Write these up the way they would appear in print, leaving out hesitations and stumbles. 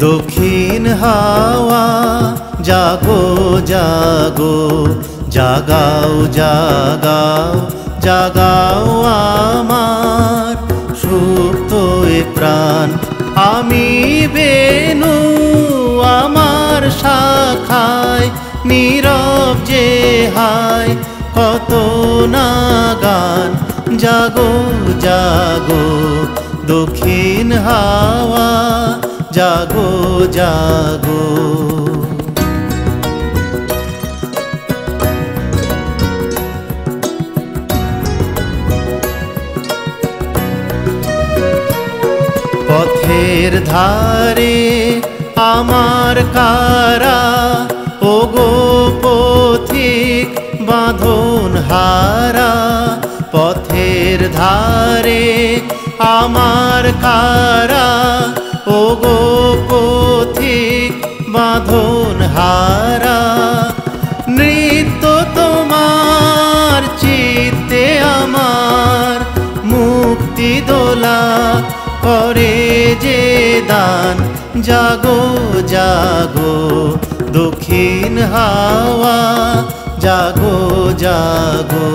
দক্ষিণ হাওয়া জাগো জাগো, জাগাও জাগাও জাগাও আমার সুপ্ত এ প্রাণ। আমি বেনু আমার শাখায় নীরব যে হায় কত না গান। জাগো জাগো দক্ষিণ হাওয়া জাগো জাগো। পথের ধারে আমার কারা, ওগো পথিক বাঁধন হারা। পথের ধারে আমার কারা, ওগো পথিক বাঁধন হারা। নৃত্য তোমার চিত্তে আমার মুক্তি দোলা করে যে দান। জাগো জাগো দক্ষিণ হাওয়া জাগো জাগো।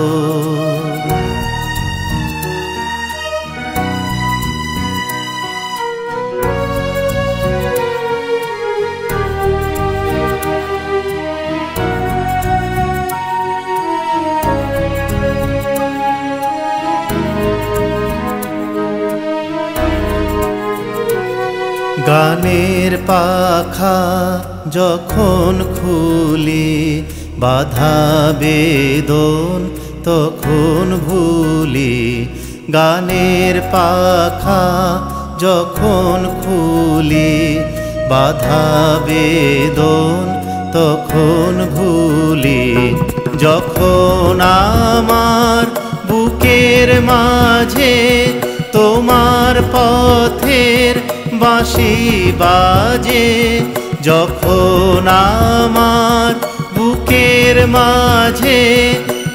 গানের পাখা যখন খুলি বাধা বেদন তখন ভুলি। গানের পাখা যখন খুলি বাধা বেদন তখন ভুলি। যখন আমার বুকের মাঝে তোমার পথের বাঁশি বাজে। যখন আমার বুকের মাঝে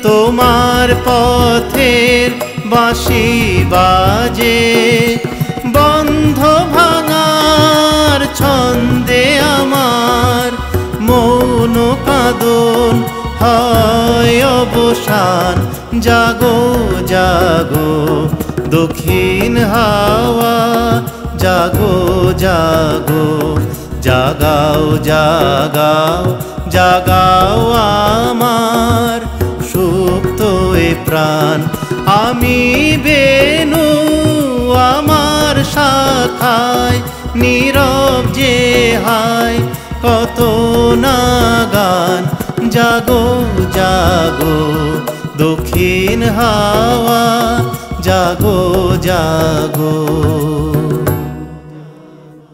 তোমার পথের বাঁশি বাজে। বন্ধ ভাঙার ছন্দে আমার মৌন কাঁদন হয় অবসান। জাগো জাগো দক্ষিণ হাওয়া জাগো জাগো, জাগাও জাগাও জাগাও আমার সুপ্ত এ প্রাণ। আমি বেনু আমার শাখায় নীরব যে হায় কত না গান। জাগো জাগো দক্ষিণ হাওয়া জাগো জাগো।